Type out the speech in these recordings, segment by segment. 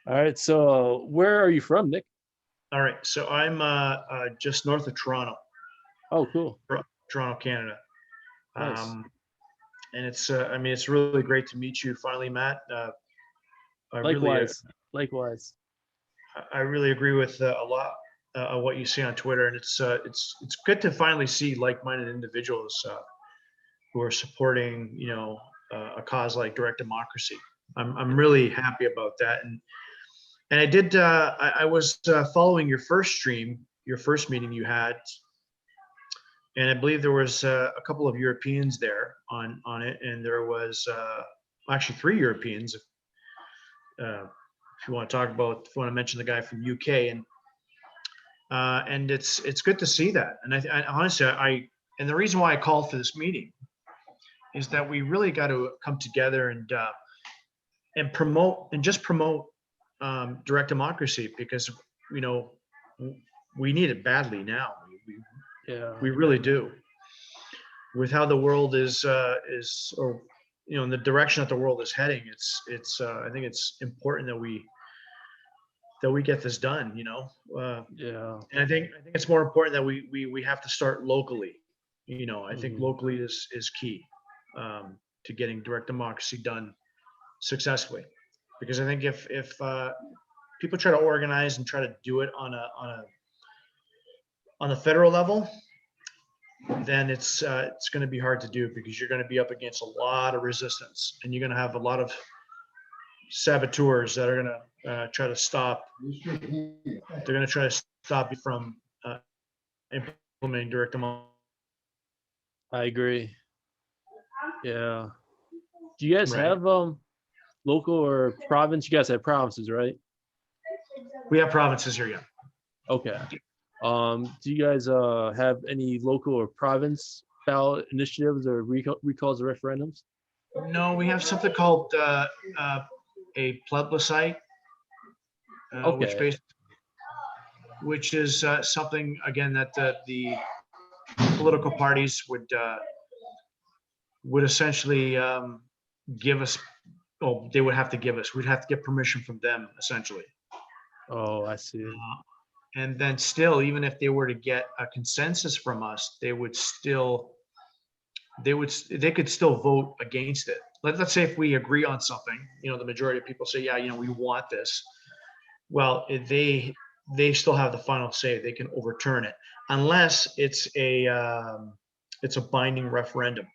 All right. So, where are you from, Nick? All right, so I'm just north of Toronto, Oh, cool. Toronto, Canada. Nice. Um, and I mean, it's really great to meet you finally, Matt. I really, Likewise. Likewise. I really agree with a lot of what you see on Twitter, and it's good to finally see like-minded individuals who are supporting, a cause like direct democracy. I'm Yeah. really happy about that, and I did. I was following your first stream, your first meeting you had, and I believe there was a couple of Europeans there on it, and there was actually three Europeans. If you want to talk about, if you want to mention the guy from UK, and it's good to see that. And I honestly, and the reason why I called for this meeting is that we really got to come together and promote and just promote direct democracy, because you know we need it badly now. Yeah. We really do. With how the world or in the direction that the world is heading, it's I think it's important that we get this done, Yeah. and I think it's more important that we have to start locally. I think Mhm. locally is key, to getting direct democracy done successfully, because I think if people try to organize and try to do it on the federal level, then it's going to be hard to do, because you're going to be up against a lot of resistance, and you're going to have a lot of saboteurs that are going to try to stop. They're going to try to stop you from implementing direct democracy. I agree. Yeah. Do you guys Right. have local or province? You guys have provinces, right? We have provinces here, yeah. Okay. Do you guys have any local or province ballot initiatives or recalls or referendums? No, we have something called a plebiscite, which Okay. basically which is something again that the political parties would essentially give us. Oh, they would have to give us. We'd have to get permission from them, essentially. Oh, I see. And then still, even if they were to get a consensus from us, they could still vote against it. Let's say if we agree on something, the majority of people say, yeah, we want this. Well, they still have the final say. They can overturn it unless it's a binding referendum.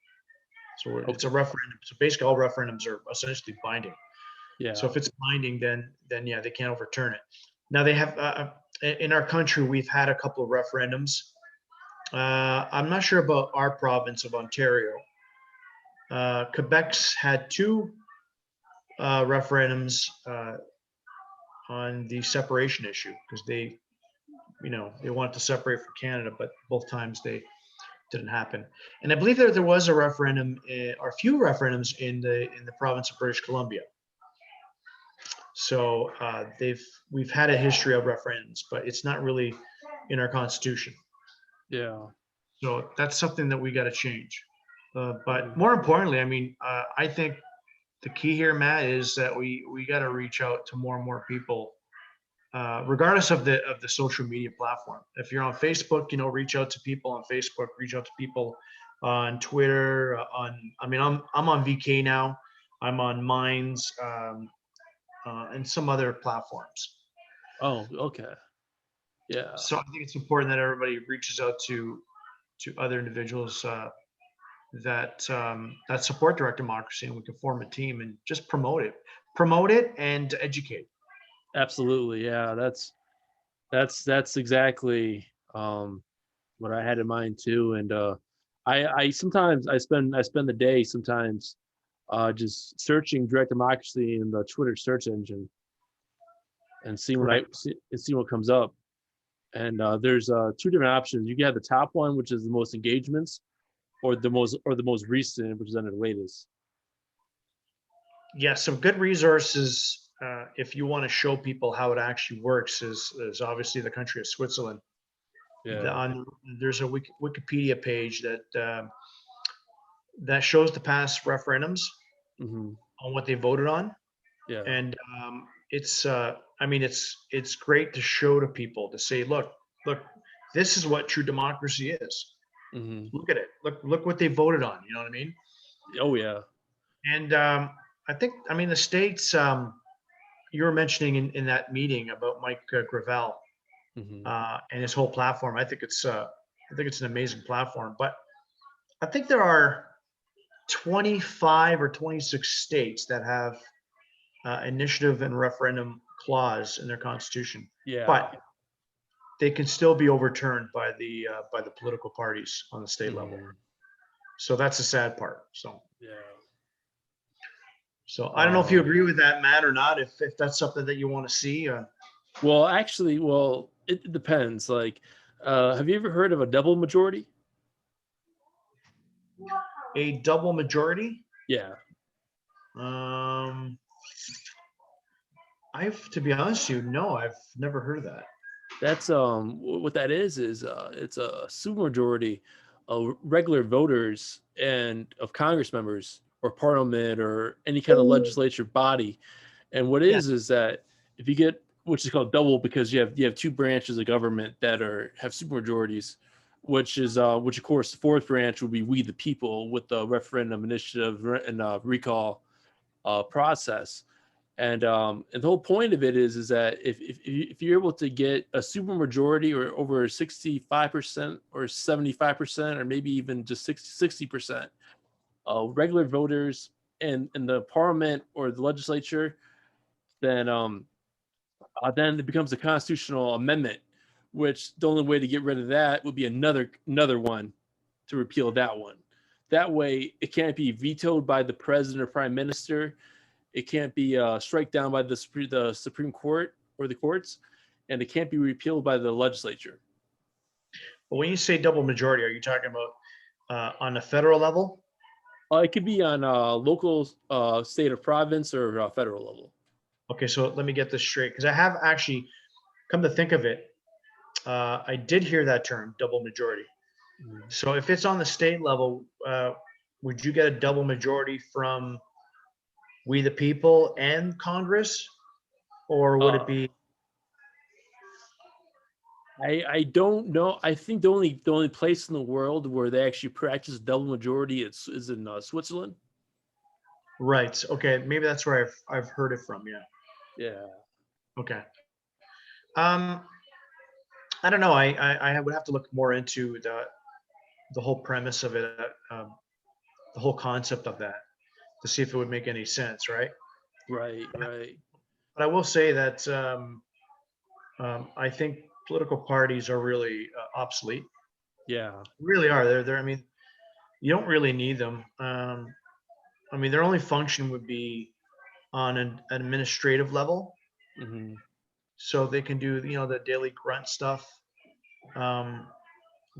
So it's a Okay. referendum. So basically, all referendums are essentially binding. So Yeah. if it's binding, then yeah, they can't overturn it. Now they have in our country, we've had a couple of referendums. I'm not sure about our province of Ontario. Quebec's had two referendums on the separation issue, because they wanted to separate from Canada, but both times they didn't happen. And I believe there was a referendum, or a few referendums in the province of British Columbia. So we've had a history of referendums, but it's not really in our constitution. Yeah. So that's something that we got to change. But Mhm. more importantly, I mean, I think the key here, Matt, is that we got to reach out to more and more people, regardless of the social media platform. If you're on Facebook, reach out to people on Facebook, reach out to people on Twitter. I mean, I'm on VK now. I'm on Minds, and some other platforms. Oh, okay. Yeah. So I think it's important that everybody reaches out to other individuals that support direct democracy, and we can form a team and just promote it, and educate. Absolutely. Yeah. That's exactly what I had in mind too. And I sometimes I spend the day sometimes just searching direct democracy in the Twitter search engine and Right. see what comes up. And there's two different options. You can have the top one, which is the most engagements, or the most recent, which is under the latest. Yeah, some good resources, if you want to show people how it actually works, is obviously the country of Switzerland. Yeah. There's a Wikipedia page that shows the past referendums Hmm. on what they voted on, Yeah. and it's I mean it's great to show to people to say, look, this is what true democracy is. Hmm. Look at it. Look what they voted on. You know what I mean? Oh yeah. And I think I mean the states. You were mentioning in that meeting about Mike Gravel Hmm. and his whole platform. I think it's an amazing platform. But I think there are 25 or 26 states that have initiative and referendum clause in their constitution, Yeah. but they can still be overturned by the political parties on the state level. Hmm. So that's the sad part. Yeah. So I don't know if you Um, agree with that, Matt, or not. If that's something that you want to see, well, actually, well, it depends. Like, have you ever heard of a double majority? a double majority. Yeah. Um, I've to be honest with you, no, I've never heard of that. That's what that is it's a supermajority of regular voters and of Congress members or parliament or any kind of legislature body. And what it Yeah. is that if you get, which is called double, because you have two branches of government that are have supermajorities, which of course the fourth branch would be we the people with the referendum initiative and recall process. And the whole point of it is that if you're able to get a super majority or over 65% or 75% or maybe even just 60% regular voters in the parliament or the legislature, then it becomes a constitutional amendment, which the only way to get rid of that would be another one to repeal that one. That way it can't be vetoed by the president or prime minister. It can't be struck down by the Supreme Court or the courts, and it can't be repealed by the legislature. But when you say double majority, are you talking about on the federal level? It could be on local, state or province or federal level. Okay, so let me get this straight because I have actually come to think of it. I did hear that term, double majority. Mhm. So if it's on the state level, would you get a double majority from we the people and Congress, or would it Uh, be? I don't know. I think the only place in the world where they actually practice double majority is in Switzerland. Right. Okay. Maybe that's where I've heard it from. Yeah. Yeah. Okay. Um, I don't know. I would have to look more into the whole premise of it, the whole concept of that, to see if it would make any sense, right? Right. Right. But I will say that I think political parties are really obsolete. Yeah. Really are. They're. I mean, you don't really need them. I mean, their only function would be on an administrative level, Hmm. so they can do the daily grunt stuff um,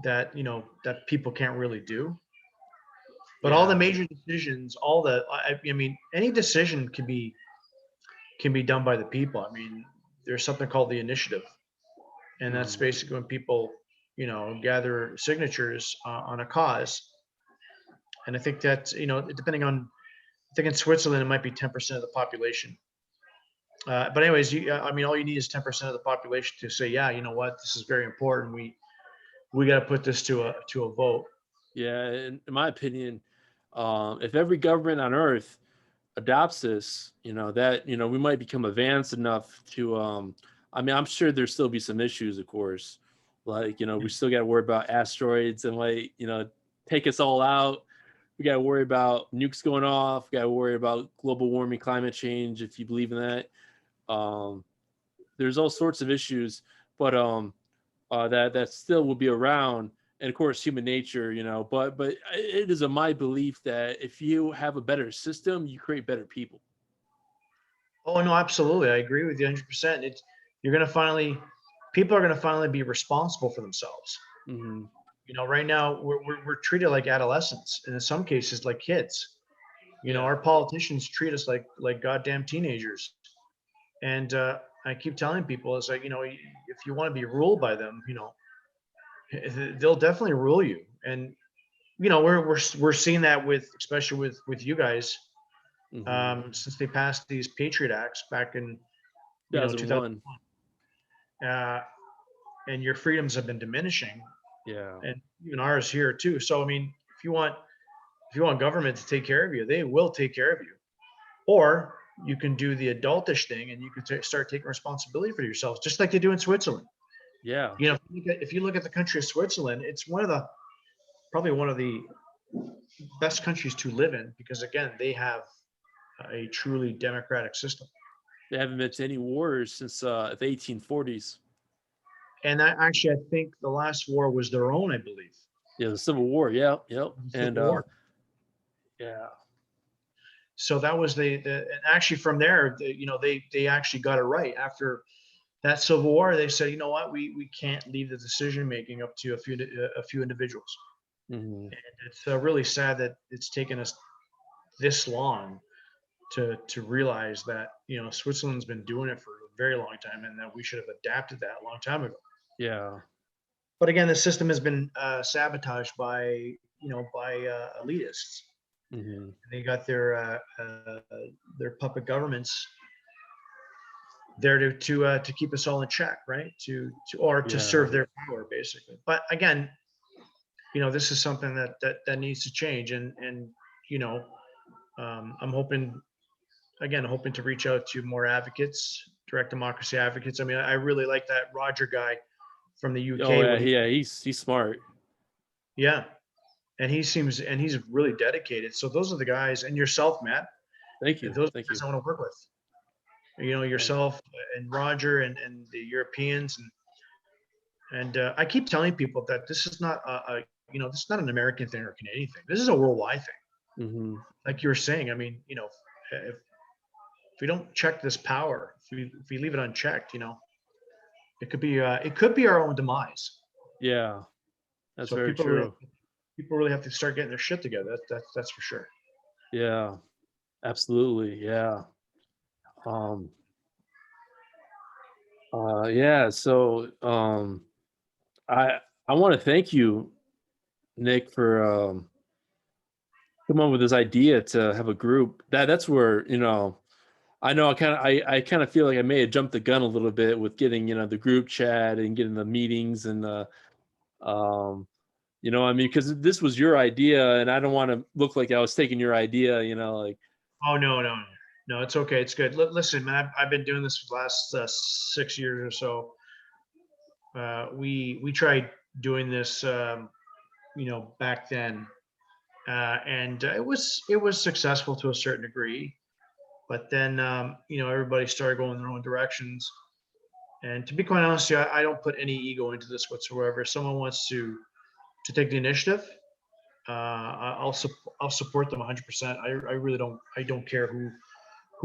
that that people can't really do. But all the Yeah. major decisions, all the I mean, any decision can be done by the people. I mean, there's something called the initiative, and that's Mm. basically when people gather signatures on a cause. And I think that depending on, I think in Switzerland it might be 10% of the population. But anyways, I mean, all you need is 10% of the population to say, yeah, you know what, this is very important. We got to put this to a vote. Yeah. In my opinion, if every government on earth adopts this, that we might become advanced enough to. I mean, I'm sure there'll still be some issues, of course. Like, we still got to worry about asteroids and like, take us all out. We got to worry about nukes going off. We got to worry about global warming, climate change, if you believe in that. Um, there's all sorts of issues, but that still will be around, and of course human nature, but it is my belief that if you have a better system, you create better people. Oh no, absolutely, I agree with you 100%. It's you're gonna finally, people are gonna finally be responsible for themselves. Hmm. Right now we're treated like adolescents, and in some cases like kids. Yeah. Our politicians treat us like goddamn teenagers. And I keep telling people, it's like, if you want to be ruled by them, they'll definitely rule you. And we're seeing that with, especially with you guys, Hmm. since they passed these Patriot Acts back in 2001. And your freedoms have been diminishing, Yeah. and even ours here too. So I mean, if you want government to take care of you, they will take care of you. Or you can do the adultish thing, and you can start taking responsibility for yourselves, just like they do in Switzerland. Yeah. If you look at the country of Switzerland, it's probably one of the best countries to live in, because again, they have a truly democratic system. They haven't been to any wars since the 1840s. And I think the last war was their own, I believe. Yeah, the Civil War. Yeah. Yep. And War. yeah. So that was and actually from there, they actually got it right after that Civil War. They said, you know what, we can't leave the decision making up to a few individuals. Mm-hmm. And it's really sad that it's taken us this long to realize that Switzerland's been doing it for a very long time, and that we should have adapted that a long time ago. Yeah. But again, the system has been sabotaged by elitists. Mm-hmm. They got their puppet governments there to keep us all in check, right? To serve their power, basically. But again, this is something that needs to change, and I'm hoping to reach out to more advocates, direct democracy advocates. I mean, I really like that Roger guy from the UK. Oh yeah, he's smart. Yeah, and he's really dedicated. So those are the guys, and yourself, Matt. Thank you. Those Thank guys you. I want to work with. Yourself and Roger and the Europeans, and I keep telling people that this is not this is not an American thing or Canadian thing. This is a worldwide thing. Mm-hmm. Like you were saying, I mean, if we don't check this power, if we leave it unchecked, it could be our own demise. Yeah, that's so very true. People really have to start getting their shit together. That's for sure. Yeah, absolutely. Yeah. Yeah. So I want to thank you, Nick, for coming up with this idea to have a group. That's where I know I kind of feel like I may have jumped the gun a little bit with getting the group chat and getting the meetings and I mean, because this was your idea, and I don't want to look like I was taking your idea, like. Oh no, it's okay, it's good. Listen, man, I've been doing this for the last 6 years or so. We tried doing this, back then, and it was successful to a certain degree. But then, everybody started going their own directions. And to be quite honest, I don't put any ego into this whatsoever. If someone wants to take the initiative, I'll support them 100%. I really don't. I don't care who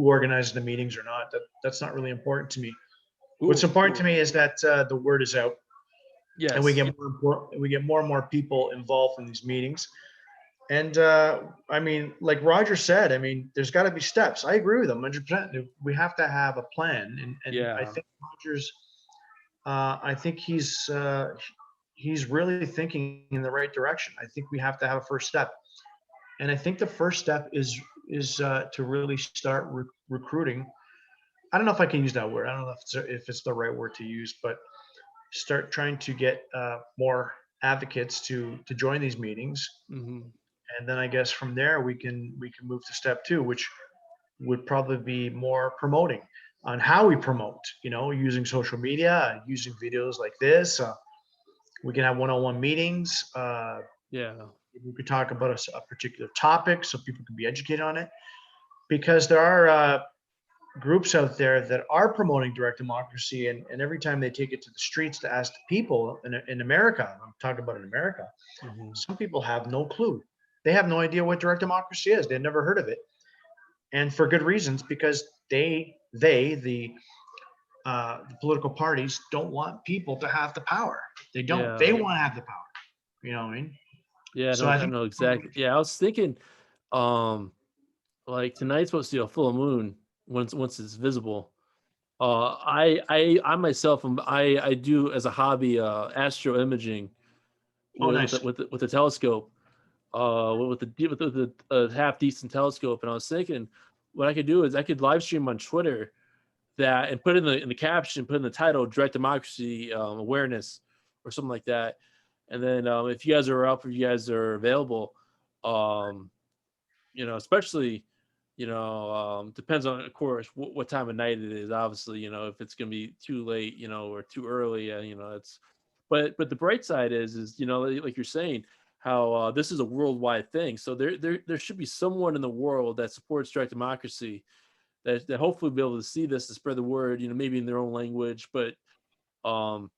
organizes the meetings or not. That's not really important to me. What's important to me is that the word is out. Yes. And we get more and more people involved in these meetings. And I mean, like Roger said, I mean, there's got to be steps. I agree with him 100%. We have to have a plan, and Yeah. I think Roger's. I think he's really thinking in the right direction. I think we have to have a first step, and I think the first step is to really start recruiting. I don't know if I can use that word. I don't know if it's the right word to use, but start trying to get more advocates to join these meetings. Mm-hmm. And then I guess from there we can move to step 2, which would probably be more promoting on how we promote, using social media, using videos like this. We can have one-on-one meetings. Yeah. We could talk about a particular topic so people can be educated on it, because there are groups out there that are promoting direct democracy, and every time they take it to the streets to ask the people in America, I'm talking about in America, Mm-hmm. some people have no clue. They have no idea what direct democracy is. They've never heard of it, and for good reasons, because the political parties don't want people to have the power. They don't. Yeah. They want to have the power. You know what I mean? Yeah. So No, I I think know exactly. Yeah, I was thinking, like tonight's supposed to be a full moon once it's visible. I myself I do as a hobby astro imaging Oh, with nice. with the telescope, with the half decent telescope, and I was thinking what I could do is I could live stream on Twitter that and put in the caption, put in the title, direct democracy awareness or something like that. And then if you guys are up, if you guys are available, um, especially, depends on, of course, what time of night it is. Obviously, if it's going to be too late, or too early, it's, but the bright side is, like you're saying, how this is a worldwide thing. So there should be someone in the world that supports direct democracy that hopefully will be able to see this and spread the word, maybe in their own language, but um,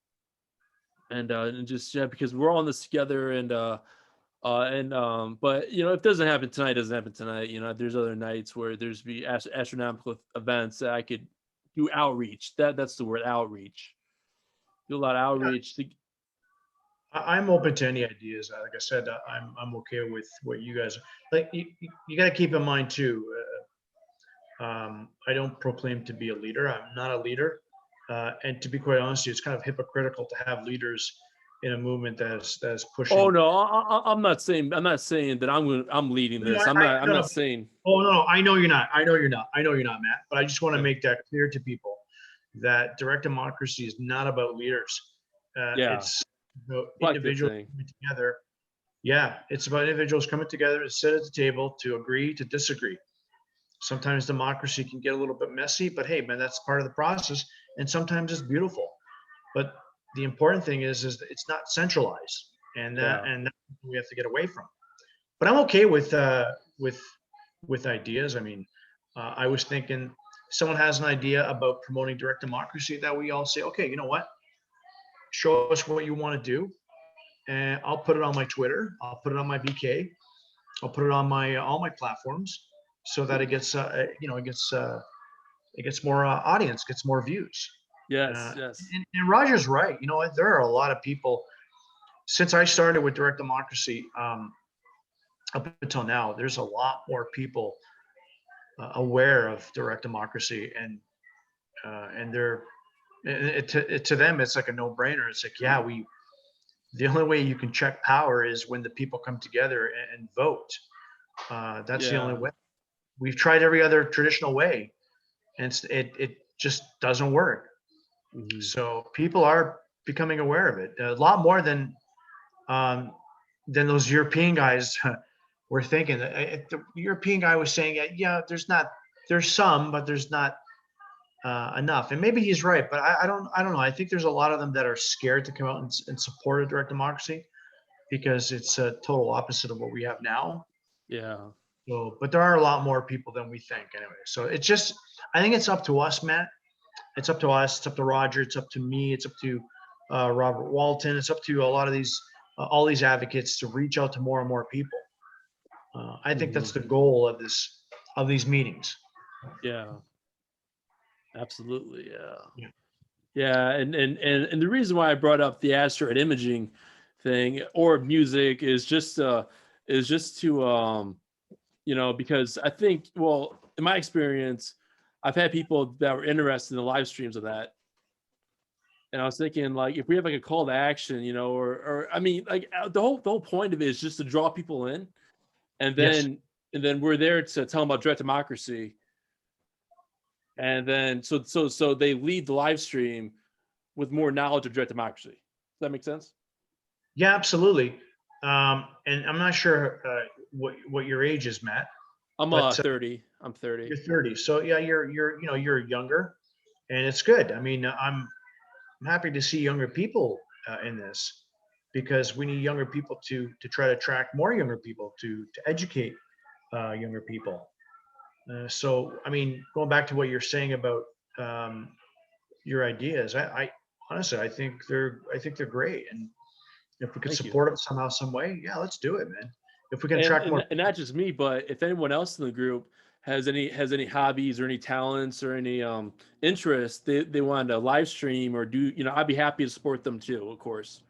and just, yeah, because we're all in this together, but if it doesn't happen tonight, it doesn't happen tonight. There's other nights where there's be astronomical events that I could do outreach. That's the word, outreach. Do a lot of outreach to, I'm open to any ideas. Like I said, I'm okay with what you guys like. You got to keep in mind too. I don't proclaim to be a leader. I'm not a leader, and to be quite honest, it's kind of hypocritical to have leaders in a movement that's oh pushing. no, I'm not saying that I'm leading No, this. I'm no, no. not saying. Oh no, I know you're not. I know you're not. I know you're not, Matt. But I just want to Yeah. make that clear to people that direct democracy is not about leaders. Yeah. It's about Collective individuals thing. coming together. Yeah, it's about individuals coming together to sit at the table to agree to disagree. Sometimes democracy can get a little bit messy, but hey, man, that's part of the process. And sometimes it's beautiful. But the important thing is that it's not centralized, and Yeah. that's what we have to get away from. But I'm okay with ideas. I mean, I was thinking someone has an idea about promoting direct democracy that we all say, okay, you know what? Show us what you want to do, and I'll put it on my Twitter. I'll put it on my VK. I'll put it on my all my platforms so that it gets it gets more audience, gets more views. Yes. Yes. And Roger's right. You know what? There are a lot of people since I started with direct democracy up until now. There's a lot more people aware of direct democracy, and they're to them it's like a no-brainer. It's like, yeah, the only way you can check power is when the people come together and vote. That's the only Yeah. way. We've tried every other traditional way, and it just doesn't work. Mhm. So people are becoming aware of it a lot more um, than those European guys were thinking. The European guy was saying, yeah, there's some, but there's not enough. And maybe he's right, but I don't know. I think there's a lot of them that are scared to come out and support a direct democracy because it's a total opposite of what we have now. Yeah. So, but there are a lot more people than we think anyway. So it's just, I think it's up to us, Matt. It's up to us. It's up to Roger. It's up to me. It's up to Robert Walton. It's up to a lot of these, all these advocates to reach out to more and more people. I think that's the goal of these meetings. Yeah. Absolutely. Yeah. Yeah. Yeah, and the reason why I brought up the asteroid imaging thing or music is just to because I think, well, in my experience, I've had people that were interested in the live streams of that. And I was thinking, like, if we have like a call to action, or I mean, like, the whole point of it is just to draw people in, and Yes. then we're there to tell them about direct democracy, and then so they lead the live stream with more knowledge of direct democracy. Does that make sense? Yeah, absolutely. And I'm not sure what your age is, Matt, I'm but 30. I'm 30. you're 30. So yeah, you're younger, and it's good. I mean, I'm happy to see younger people in this because we need younger people to try to attract more younger people to educate younger people. So I mean, going back to what you're saying about um, your ideas, I honestly I think they're great, and if we could Thank you. support them somehow, some way, yeah, let's do it, man. If we can And, attract and more, and not just me, but if anyone else in the group has any hobbies or any talents or any interest, they want to live stream or do, I'd be happy to support them too, of course.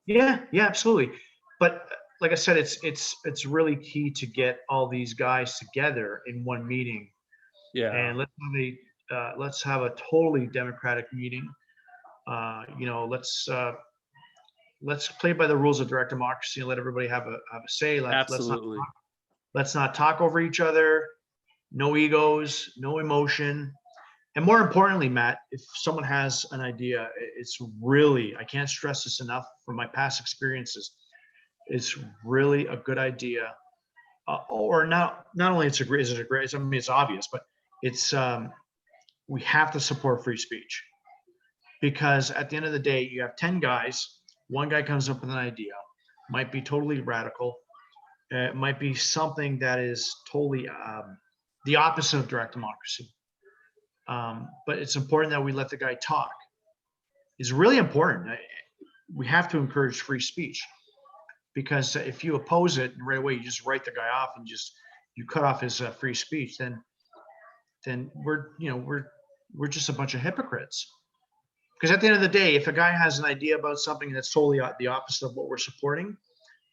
yeah, absolutely. But like I said, it's really key to get all these guys together in one meeting, Yeah. and let's have a totally democratic meeting. Let's play by the rules of direct democracy and let everybody have a say. Absolutely. Let's not talk over each other. No egos, no emotion. And more importantly, Matt, if someone has an idea, it's really, I can't stress this enough from my past experiences, it's really a good idea. Or not only is it a great, I mean, it's obvious, but it's, we have to support free speech. Because at the end of the day, you have 10 guys, one guy comes up with an idea, might be totally radical. It might be something that is totally the opposite of direct democracy. But it's important that we let the guy talk. It's really important. We have to encourage free speech, because if you oppose it right away, you just write the guy off and you cut off his free speech, then we're just a bunch of hypocrites. Because at the end of the day, if a guy has an idea about something that's totally the opposite of what we're supporting,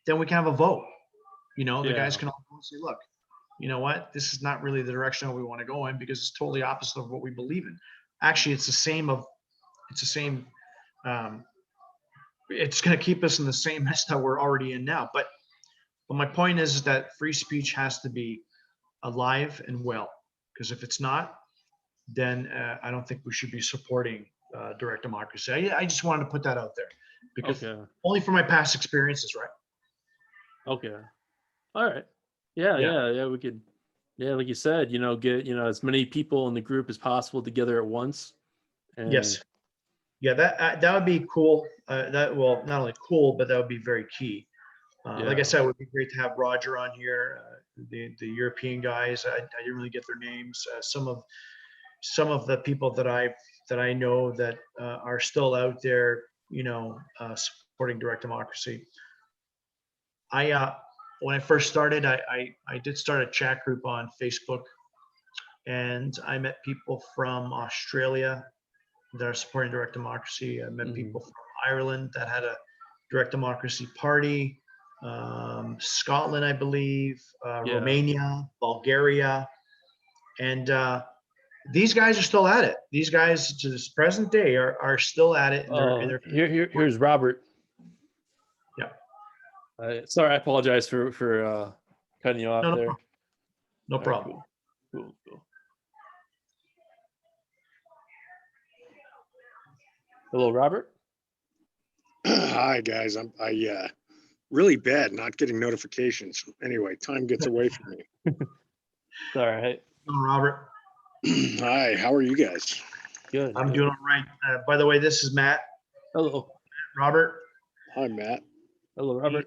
then we can have a vote. The guys can all say, look, you know what, this is not really the direction we want to go in, because it's totally opposite of what we believe in. Actually, it's going to keep us in the same mess that we're already in now. But my point is that free speech has to be alive and well, because if it's not, then I don't think we should be supporting direct democracy. I just wanted to put that out there, because only from my past experiences, right? Okay. All right. Yeah. We could, like you said, get, as many people in the group as possible together at once. And yes. Yeah, that would be cool. Not only cool, but that would be very key. Like I said, it would be great to have Roger on here. The European guys, I didn't really get their names. Some of the people that I know that are still out there, supporting direct democracy. When I first started, I did start a chat group on Facebook, and I met people from Australia that are supporting direct democracy. I met people from Ireland that had a direct democracy party, Scotland, I believe, Romania, Bulgaria, and these guys are still at it. These guys, to this present day, are still at it. Here's Robert. Yeah. Sorry, I apologize for cutting you off there. No problem. Right, cool. Hello, Robert. Hi guys, I really bad not getting notifications. Anyway, time gets away from me. It's all right. Hello, Robert. Hi, how are you guys? Good. I'm doing all right. By the way, this is Matt. Hello. Robert. Hi, Matt. Hello, Robert.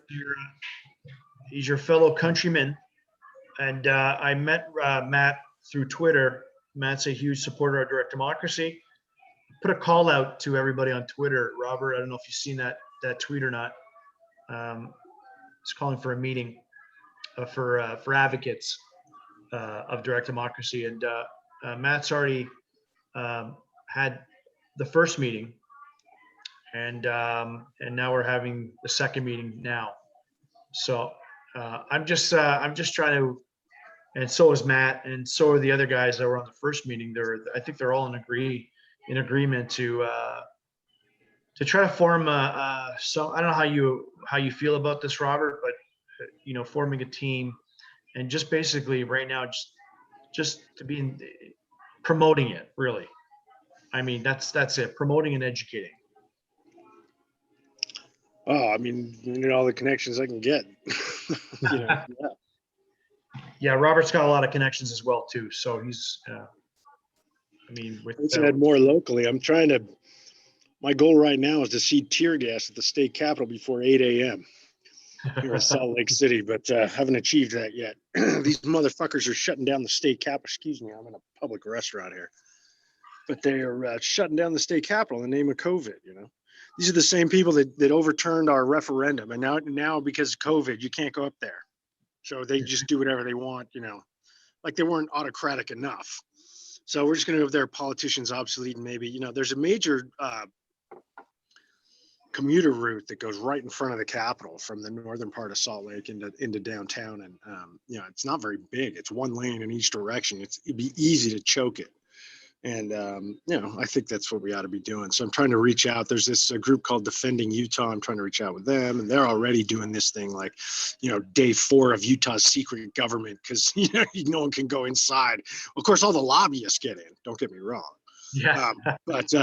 He's your fellow countryman, and I met Matt through Twitter. Matt's a huge supporter of direct democracy. Put a call out to everybody on Twitter. Robert, I don't know if you've seen that tweet or not. It's calling for a meeting for advocates of direct democracy, and Matt's already had the first meeting, and now we're having the second meeting now. So I'm just trying to, and so is Matt, and so are the other guys that were on the first meeting. I think they're all in agreement to try to form so I don't know how you feel about this, Robert, but forming a team, and just basically right now just to be promoting it, really. I mean, that's it, promoting and educating. Oh, I mean, all the connections I can get. Yeah, Robert's got a lot of connections as well too, so he's let's add more locally. My goal right now is to see tear gas at the state capitol before 8 a.m. here in Salt Lake City, but haven't achieved that yet. These motherfuckers are shutting down the state capitol. Excuse me, I'm in a public restaurant here. But they're shutting down the state capitol in the name of COVID, These are the same people that overturned our referendum. And now because of COVID, you can't go up there. So they just do whatever they want, like they weren't autocratic enough. So we're just going to go there, politicians obsolete, and maybe, there's a major commuter route that goes right in front of the Capitol from the northern part of Salt Lake into downtown. And, it's not very big. It's one lane in each direction. It'd be easy to choke it. And, I think that's what we ought to be doing. So I'm trying to reach out. There's this group called Defending Utah. I'm trying to reach out with them, and they're already doing this thing like, day 4 of Utah's secret government, because, no one can go inside. Of course, all the lobbyists get in. Don't get me wrong. Yeah. But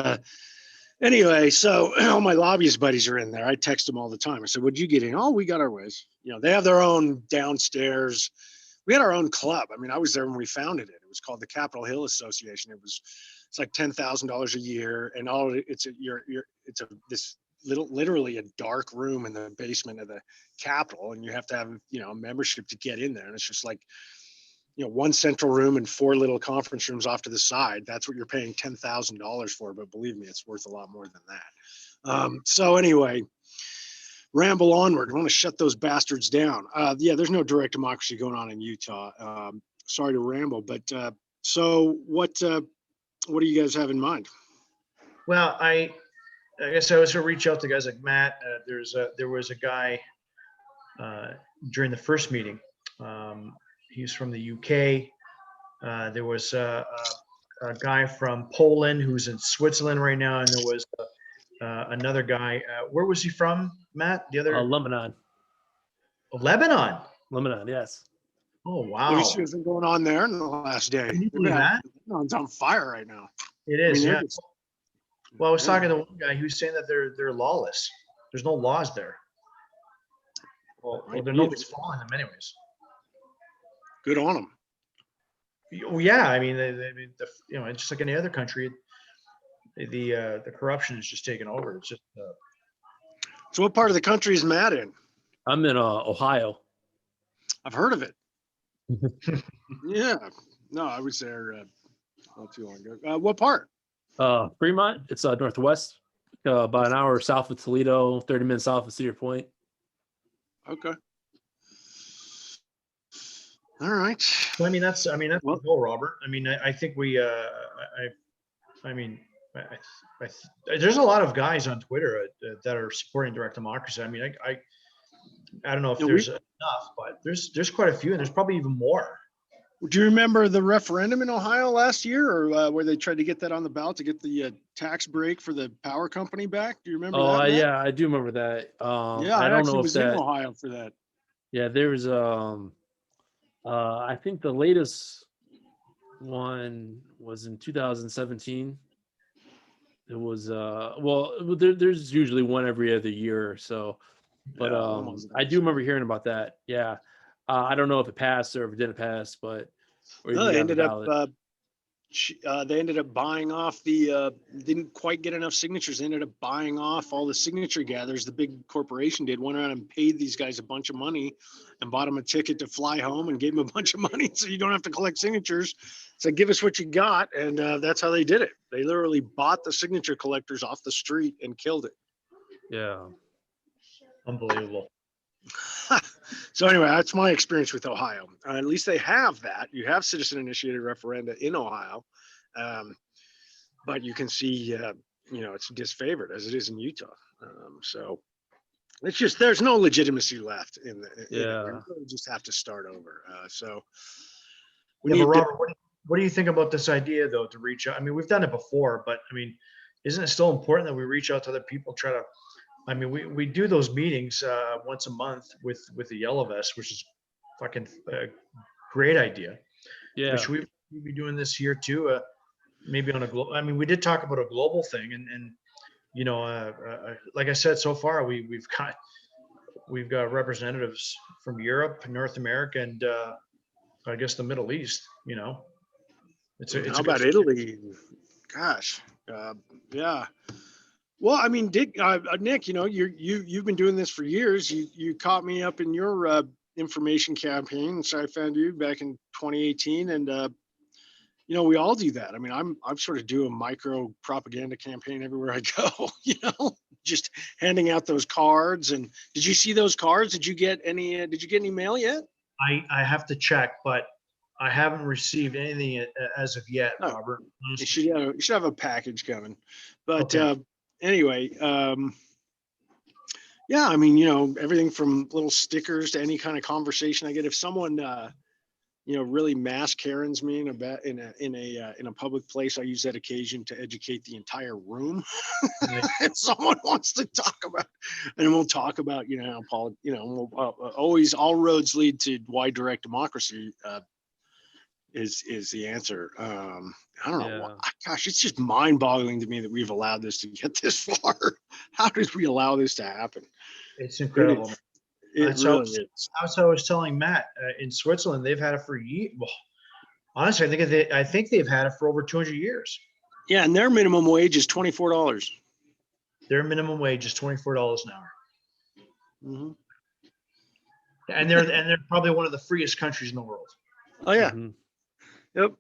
anyway, so all my lobbyist buddies are in there. I text them all the time. I said, "Would you get in?" "Oh, we got our ways." You know, they have their own downstairs. We had our own club. I mean, I was there when we founded it. It was called the Capitol Hill Association. It's like $10,000 a year, and it's this literally a dark room in the basement of the Capitol, and you have to have a membership to get in there. And it's just like one central room and 4 little conference rooms off to the side. That's what you're paying $10,000 for. But believe me, it's worth a lot more than that. So anyway, ramble onward. I want to shut those bastards down. Yeah, there's no direct democracy going on in Utah. Sorry to ramble, but so what do you guys have in mind? Well, I guess I was going to reach out to guys like Matt. There was a guy during the first meeting. He's from the UK. There was a guy from Poland who's in Switzerland right now, and there was another guy. Where was he from, Matt? The other Lebanon. Lebanon. Lebanon, yes. Oh Let wow! me see what's been going on there in the last day. Can you believe that? Lebanon's on fire right now. It is. I mean, Yeah. Well, I was talking to one guy who's saying that they're lawless. There's no laws there. Well, nobody's following them anyways. Good on them. Well, yeah, I mean, it's just like any other country. The corruption is just taken over. It's just. So, what part of the country is Matt in? I'm in Ohio. I've heard of it. Yeah. No, I was there not too long ago. What part? Fremont. It's northwest, about an hour south of Toledo, 30 minutes south of Cedar Point. Okay. All right. Well, I mean, that's the goal, Robert. I mean, I think we. There's a lot of guys on Twitter that are supporting direct democracy. I mean, I don't know if there's enough, but there's quite a few, and there's probably even more. Do you remember the referendum in Ohio last year, or where they tried to get that on the ballot to get the tax break for the power company back? Do you remember that? Oh, yeah, I do remember that. Yeah, I don't know if was in Ohio for that. Yeah, there's I think the latest one was in 2017. It was there's usually one every other year or so, but I do remember hearing about that. Yeah, I don't know if it passed or if it didn't pass, but they ended up buying off didn't quite get enough signatures. They ended up buying off all the signature gatherers. The big corporation went around and paid these guys a bunch of money and bought them a ticket to fly home and gave them a bunch of money so you don't have to collect signatures. So give us what you got. And that's how they did it. They literally bought the signature collectors off the street and killed it. Yeah. Unbelievable. So anyway, that's my experience with Ohio. At least they have that. You have citizen-initiated referenda in Ohio, but you can see, it's disfavored as it is in Utah. So it's just there's no legitimacy left in the. Yeah. You really just have to start over. So. But Robert, what do you think about this idea though to reach out? I mean, we've done it before, but I mean, isn't it still important that we reach out to other people? I mean, we do those meetings once a month with the Yellow Vest, which is fucking a great idea. Yeah. Which we'll be doing this year too. Maybe on a global. I mean, we did talk about a global thing, and like I said, so far we've got representatives from Europe, North America, and I guess the Middle East. How about Italy? Gosh, yeah. Well, I mean, Nick, you've been doing this for years. You caught me up in your information campaign, so I found you back in 2018, and we all do that. I mean, I'm sort of doing a micro propaganda campaign everywhere I go. Just handing out those cards. And did you see those cards? Did you get any? Did you get any mail yet? I have to check, but I haven't received anything as of yet, Robert. You should have a package coming, but. Okay. Anyway, yeah, I mean, everything from little stickers to any kind of conversation I get. If someone, really mass Karens me in a public place, I use that occasion to educate the entire room. If someone wants to talk about, and we'll talk about, always all roads lead to why direct democracy, is the answer. I don't know. Yeah. Gosh, it's just mind-boggling to me that we've allowed this to get this far. How did we allow this to happen? It's incredible. It That's how- really is. That's what I was telling Matt. In Switzerland, they've had it for years. Well, honestly, I think they've had it for over 200 years. Yeah, and their minimum wage is $24. Their minimum wage is $24 an hour, Mhm. and they're probably one of the freest countries in the world. Oh yeah. Mhm. Yep.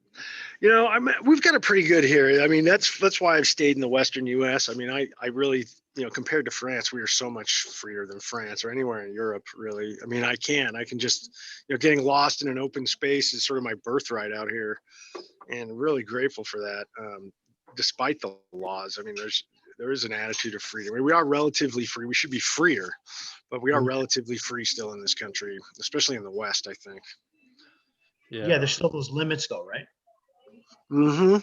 We've got it pretty good here. I mean, that's why I've stayed in the Western U.S. I mean, I really, compared to France, we are so much freer than France or anywhere in Europe, really. I mean, I can just, getting lost in an open space is sort of my birthright out here, and really grateful for that. Despite the laws, I mean, there is an attitude of freedom. I mean, we are relatively free. We should be freer, but we are relatively free still in this country, especially in the West, I think. Yeah, there's still those limits though, right? Mm-hmm.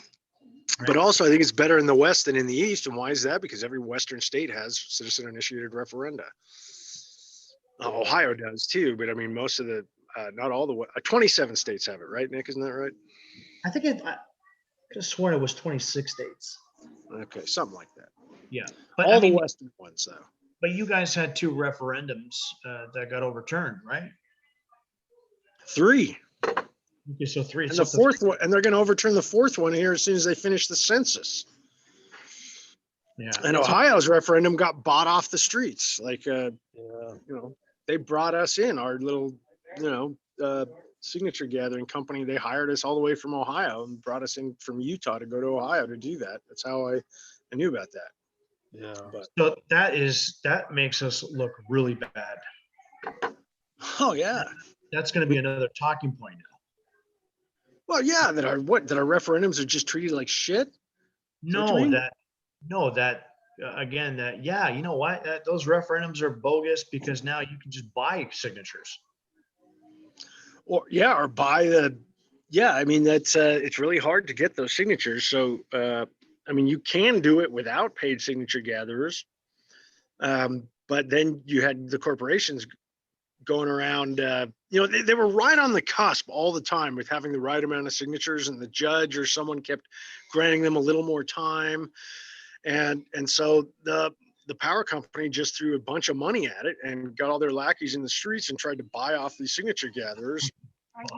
But Right. also, I think it's better in the West than in the East. And why is that? Because every Western state has citizen-initiated referenda. Ohio does too, but I mean, most of the, not all the, 27 states have it, right, Nick? Isn't that right? I think I could have sworn it was 26 states. Okay, something like that. Yeah, but All I mean, the Western ones, though. but you guys had 2 referendums that got overturned, right? 3. Okay, so 3. And It's the up to fourth one, and they're going to overturn the 4th one here as soon as they finish the census. Yeah. And it's up- Ohio's referendum got bought off the streets. Like, Yeah. they brought us in, our little, signature gathering company. They hired us all the way from Ohio and brought us in from Utah to go to Ohio to do that. That's how I knew about that. Yeah. But So that makes us look really bad. oh yeah. That's going to be another talking point now. Well, yeah, that our referendums are just treated like shit. No, again, yeah, you know what? Those referendums are bogus because now you can just buy signatures. Or buy the, yeah, I mean, that's, it's really hard to get those signatures. So, I mean, you can do it without paid signature gatherers. But then you had the corporations going around, they were right on the cusp all the time with having the right amount of signatures, and the judge or someone kept granting them a little more time. And so the power company just threw a bunch of money at it and got all their lackeys in the streets and tried to buy off these signature gatherers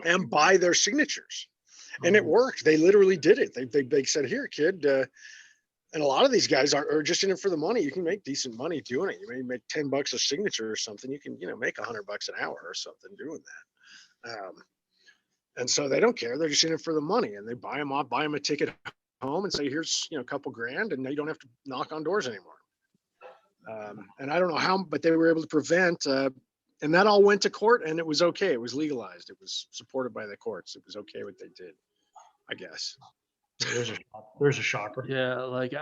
and buy their signatures. And it worked. They literally did it. They said, here, kid. And a lot of these guys are just in it for the money. You can make decent money doing it. You may make $10 a signature or something. You can, make $100 an hour or something doing that. And so they don't care. They're just in it for the money, and they buy them off, buy them a ticket home and say, here's, a couple grand, and now you don't have to knock on doors anymore. And I don't know how, but they were able to prevent, and that all went to court, and it was okay. It was legalized. It was supported by the courts. It was okay what they did, I guess. There's a shocker. Yeah, like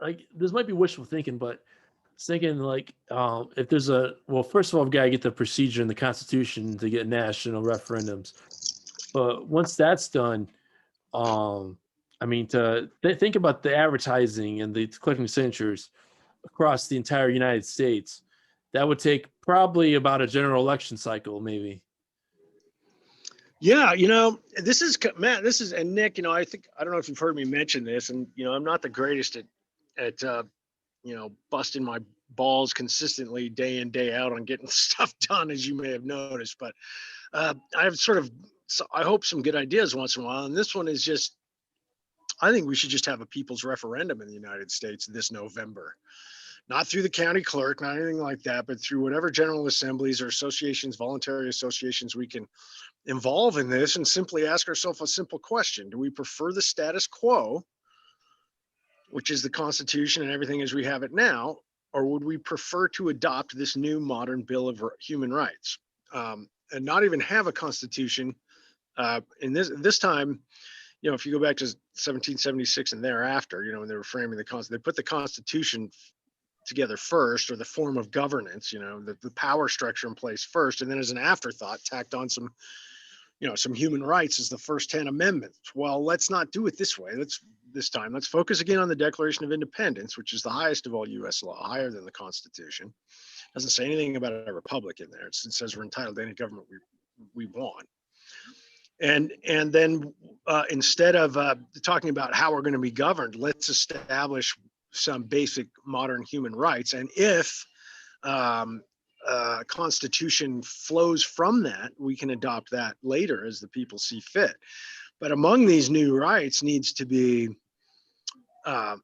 like this might be wishful thinking, but I was thinking like if there's first of all, we've got to get the procedure in the Constitution to get national referendums. But once that's done, I mean, think about the advertising and the collecting signatures across the entire United States. That would take probably about a general election cycle, maybe. Yeah, this is Matt. This is, and Nick. I think, I don't know if you've heard me mention this, and I'm not the greatest at busting my balls consistently day in day out on getting stuff done, as you may have noticed. But I have I hope some good ideas once in a while, and this one is just, I think we should just have a people's referendum in the United States this November. Not through the county clerk, not anything like that, but through whatever general assemblies or associations, voluntary associations we can involve in this, and simply ask ourselves a simple question. Do we prefer the status quo, which is the Constitution and everything as we have it now, or would we prefer to adopt this new modern Bill of Human Rights, and not even have a Constitution? In this time, if you go back to 1776 and thereafter, when they were framing the Constitution, they put the Constitution together first, or the form of governance, the power structure in place first, and then as an afterthought tacked on some human rights as the first 10 amendments. Well, let's not do it this way. Let's focus again on the Declaration of Independence, which is the highest of all U.S. law, higher than the Constitution. Doesn't say anything about a republic in there. It says we're entitled to any government we want. And then instead of talking about how we're going to be governed, let's establish some basic modern human rights. And if Constitution flows from that, we can adopt that later as the people see fit. But among these new rights needs to be, I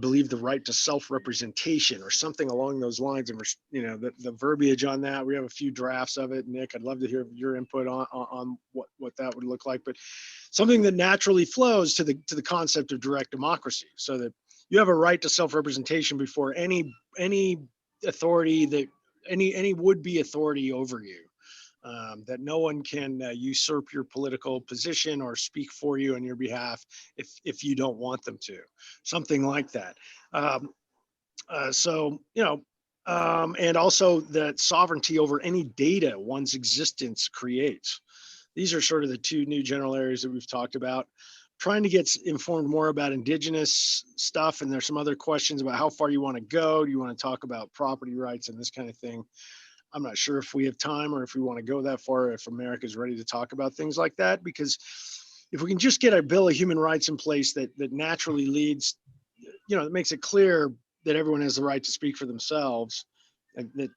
believe, the right to self-representation or something along those lines. And the verbiage on that, we have a few drafts of it. Nick, I'd love to hear your input on what that would look like. But something that naturally flows to the concept of direct democracy, so that you have a right to self-representation before any authority that any would-be authority over you. That no one can usurp your political position or speak for you on your behalf if you don't want them to, something like that. And also that sovereignty over any data one's existence creates. These are sort of the two new general areas that we've talked about. Trying to get informed more about indigenous stuff, and there's some other questions about how far you want to go. Do you want to talk about property rights and this kind of thing? I'm not sure if we have time or if we want to go that far, if America is ready to talk about things like that, because if we can just get a Bill of Human Rights in place that naturally leads, it makes it clear that everyone has the right to speak for themselves, and that,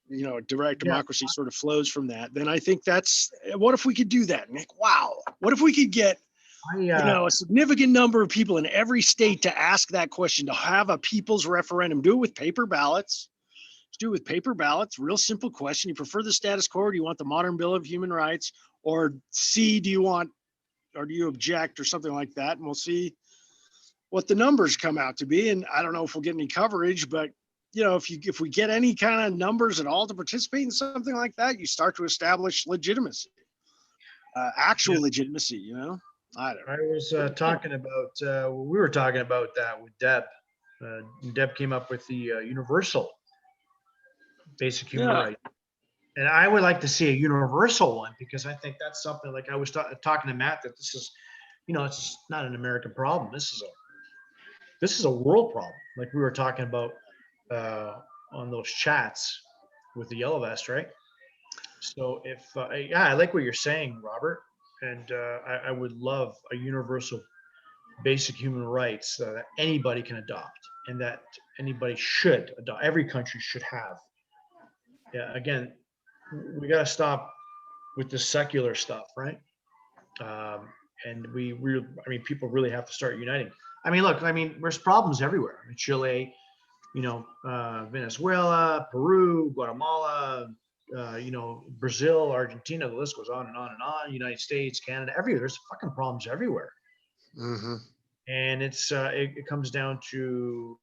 direct democracy sort of flows from that, then I think what if we could do that, Nick? Wow. What if we could get a significant number of people in every state to ask that question, to have a people's referendum, do it with paper ballots. Real simple question. You prefer the status quo, or do you want the modern Bill of Human Rights? Or C, do you object, or something like that? And we'll see what the numbers come out to be. And I don't know if we'll get any coverage, but if we get any kind of numbers at all to participate in something like that, you start to establish legitimacy, actual legitimacy, I don't know. I was talking about, we were talking about that with Deb. Deb came up with the universal basic human right. And I would like to see a universal one, because I think that's something, like I was talking to Matt, that this is, it's not an American problem. This is a world problem. Like we were talking about on those chats with the Yellow Vest, right? So if, I like what you're saying, Robert. And I would love a universal basic human rights that anybody can adopt, and that anybody should adopt. Every country should have. Yeah, again, we got to stop with the secular stuff, right? And people really have to start uniting. Look, there's problems everywhere. Chile, Venezuela, Peru, Guatemala, Brazil, Argentina, the list goes on and on and on. United States, Canada, everywhere. There's fucking problems everywhere. Mm-hmm. And it's it comes down to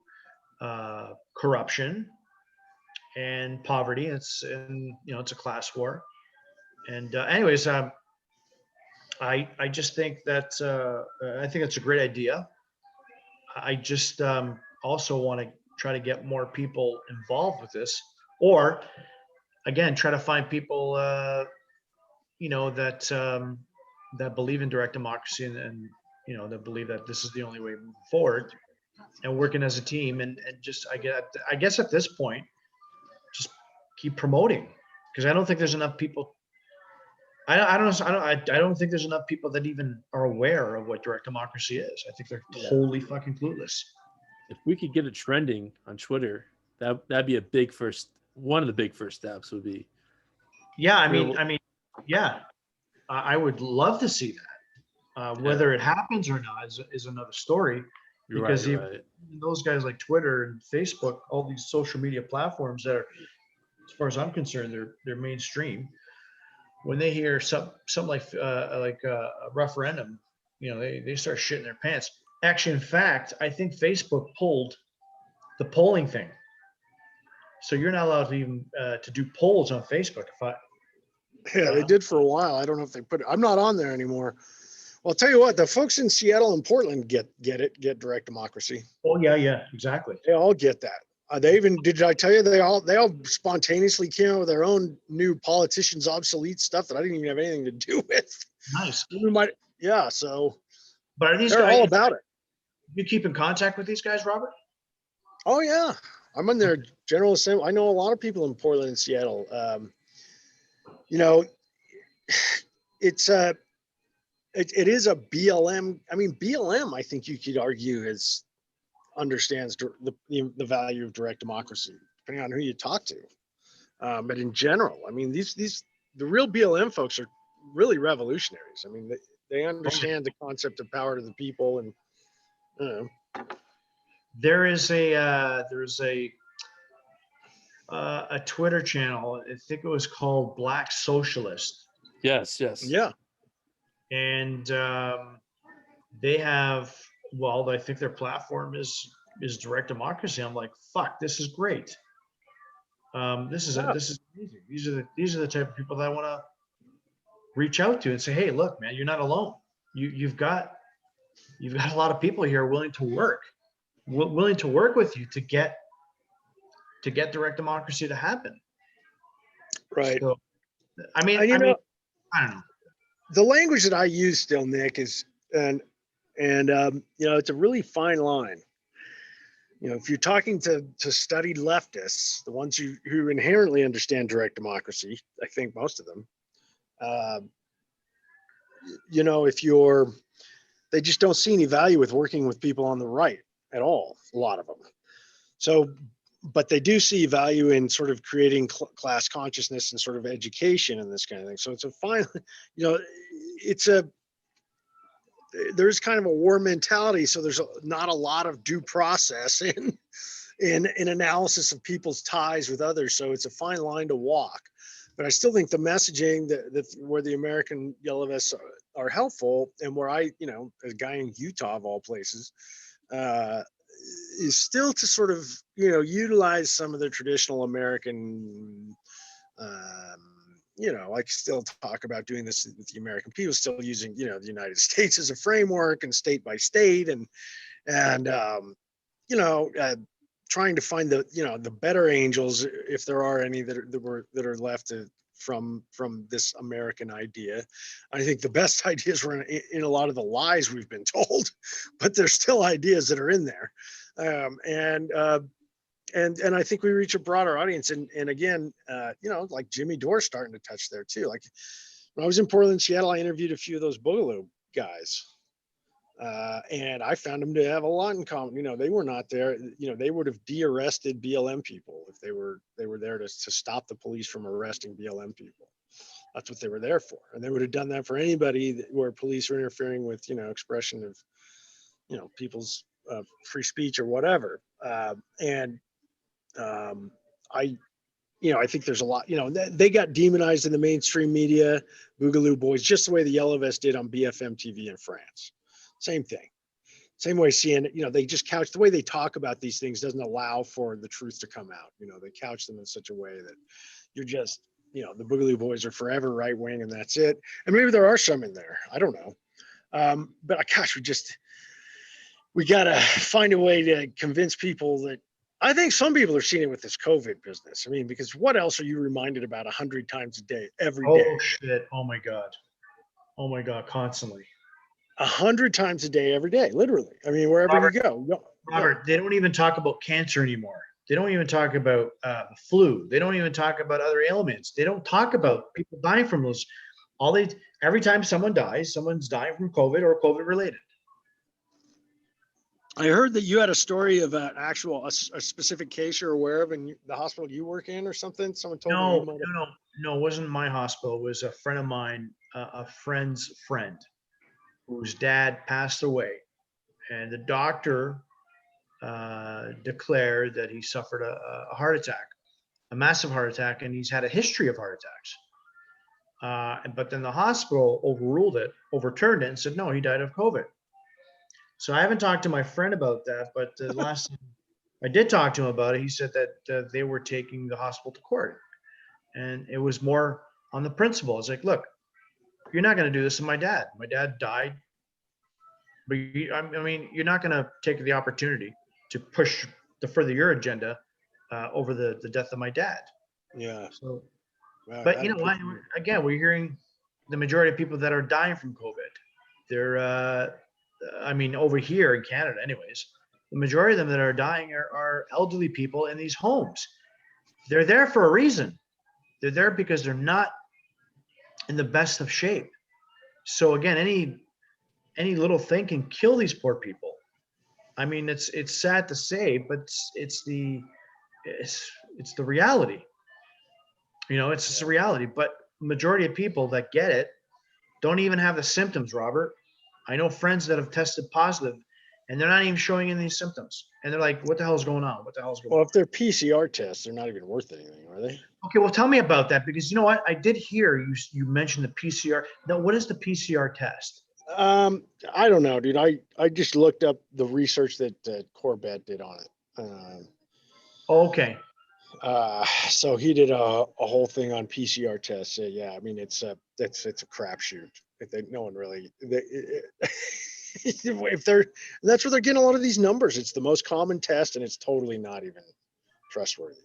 corruption and poverty. It's a class war. And anyways, I just think that I think it's a great idea. I just also want to try to get more people involved with this, or again, try to find people that believe in direct democracy and that believe that this is the only way moving forward, and working as a team, and just I guess at this point, just keep promoting, because I don't think there's enough people. I don't think there's enough people that even are aware of what direct democracy is. I think they're totally fucking clueless. If we could get it trending on Twitter, that'd be one of the big first steps would be. Yeah, I would love to see that. Whether it happens or not is another story. Because right. Those guys like Twitter and Facebook, all these social media platforms that are, as far as I'm concerned, they're mainstream. When they hear something like a referendum, they start shitting their pants. Actually, in fact, I think Facebook pulled the polling thing. So you're not allowed to even to do polls on Facebook. They did for a while. I don't know if they put it. I'm not on there anymore. Well, I'll tell you what, the folks in Seattle and Portland get direct democracy. Oh yeah, exactly. They all get that. Did I tell you they all spontaneously came up with their own new politicians obsolete stuff that I didn't even have anything to do with. Nice. So. But are these they're guys all about it? You keep in contact with these guys, Robert? Oh yeah, I'm on their General Assembly. I know a lot of people in Portland and Seattle. It's it is a BLM. I mean, BLM, I think you could argue understands the value of direct democracy, depending on who you talk to. But in general, I mean, the real BLM folks are really revolutionaries. I mean, they understand the concept of power to the people, and you know, There's a Twitter channel. I think it was called Black Socialist, Yes, yes. yeah, and they have, well, I think their platform is direct democracy. I'm like, fuck, this is great. This is amazing. These are the type of people that I want to reach out to and say, hey, look, man, you're not alone. You've got a lot of people here willing to work with you to get direct democracy to happen. right. So, I mean, And, I don't know. the language that I use still, Nick, is and you know, it's a really fine line. You know, if you're talking to studied leftists, the ones who inherently understand direct democracy, I think most of them, you know, they just don't see any value with working with people on the right at all, a lot of them. So, but they do see value in sort of creating class consciousness and sort of education and this kind of thing. So it's a fine, you know, there's kind of a war mentality. So there's not a lot of due process in analysis of people's ties with others. So it's a fine line to walk. But I still think the messaging where the American Yellow Vests are helpful, and where I, you know, a guy in Utah of all places, is still to sort of, you know, utilize some of the traditional American, you know, like still talk about doing this with the American people, still using, you know, the United States as a framework and state by state, and you know, trying to find the, you know, the better angels, if there are any that are left from this American idea. I think the best ideas were in a lot of the lies we've been told, but there's still ideas that are in there. And I think we reach a broader audience. And again, you know, like Jimmy Dore starting to touch there too. Like when I was in Portland, Seattle, I interviewed a few of those Boogaloo guys. And I found them to have a lot in common. You know, they were not there. You know, they would have de-arrested BLM people if they were there to stop the police from arresting BLM people. That's what they were there for. And they would have done that for anybody where police are interfering with, you know, expression of, you know, people's free speech or whatever. You know, I think there's a lot, you know, they got demonized in the mainstream media, Boogaloo Boys, just the way the Yellow Vest did on BFM TV in France. Same thing. Same way seeing, you know, they just couch the way they talk about these things doesn't allow for the truth to come out. You know, they couch them in such a way that you're just, you know, the Boogaloo Boys are forever right wing and that's it. And maybe there are some in there. I don't know. But gosh, we got to find a way to convince people that, I think some people are seeing it with this COVID business. I mean, because what else are you reminded about 100 times a day, every day? Oh shit. Oh my God. Constantly. 100 times a day, every day, literally. I mean, wherever Robert, you go. Robert, they don't even talk about cancer anymore. They don't even talk about the flu. They don't even talk about other ailments. They don't talk about people dying from those. Every time someone dies, someone's dying from COVID or COVID related. I heard that you had a story of an actual, a specific case you're aware of in the hospital you work in or something. Someone told me. No, it wasn't my hospital. It was a friend of mine, a friend's friend, whose dad passed away, and the doctor declared that he suffered a heart attack, a massive heart attack, and he's had a history of heart attacks. But then the hospital overturned it, and said no, he died of COVID. So I haven't talked to my friend about that, but the last time I did talk to him about it, he said that they were taking the hospital to court, and it was more on the principle. It's like, look, you're not going to do this to my dad. My dad died, but I mean, you're not going to take the opportunity to push to further your agenda over the death of my dad. Yeah. So, wow, but you know what? Again, we're hearing the majority of people that are dying from COVID. They're, I mean, over here in Canada, anyways, the majority of them that are dying are elderly people in these homes. They're there for a reason. They're there because they're not in the best of shape. So again, any any little thing can kill these poor people. I mean, it's sad to say, but it's the reality. You know, it's just a reality. But majority of people that get it don't even have the symptoms, Robert. I know friends that have tested positive and they're not even showing any symptoms. And they're like, what the hell is going on? What the hell is going Well, on? if they're PCR tests, they're not even worth anything, are they? Okay, well, tell me about that because you know what? I did hear you mentioned the PCR. Now, what is the PCR test? I don't know, dude. I just looked up the research that Corbett did on it. Okay. So he did a whole thing on PCR tests. Yeah, I mean it's a crapshoot. No one really. If that's where they're getting a lot of these numbers. It's the most common test, and it's totally not even trustworthy.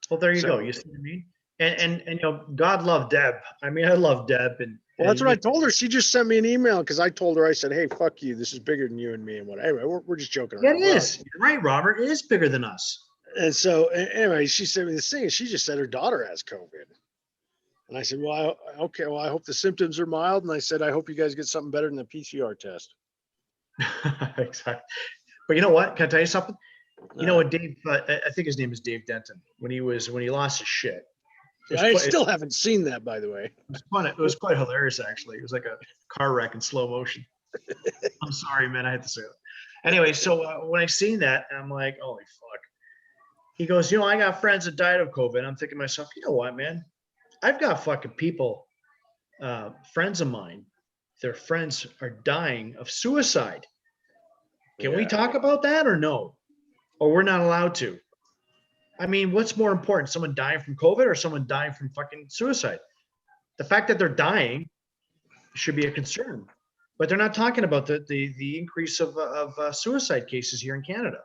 Well, there you go. So- You see what I mean? And you know, God love Deb. I mean, I love Deb. Well, that's and what I told her. She just sent me an email because I told her, I said, "Hey, fuck you. This is bigger than you and me." And what? Anyway, we're just joking Yeah, around. it is. You're right, Robert. It is bigger than us. And so, anyway, she sent me this thing, and she just said her daughter has COVID. And I said, "Well, okay. Well, I hope the symptoms are mild." And I said, "I hope you guys get something better than the PCR test." Exactly. But you know what? Can I tell you something? You know what, Dave? I think his name is Dave Denton. When he lost his shit, I still haven't seen that, by the way. it was quite hilarious. Actually, it was like a car wreck in slow motion. I'm sorry, man. I had to say that. Anyway, so when I seen that, I'm like, holy fuck. He goes, you know, I got friends that died of COVID. I'm thinking to myself, you know what, man? I've got fucking people, friends of mine. Their friends are dying of suicide. Can we Yeah. talk about that or no? Or we're not allowed to? I mean, what's more important, someone dying from COVID or someone dying from fucking suicide? The fact that they're dying should be a concern, but they're not talking about the increase of suicide cases here in Canada.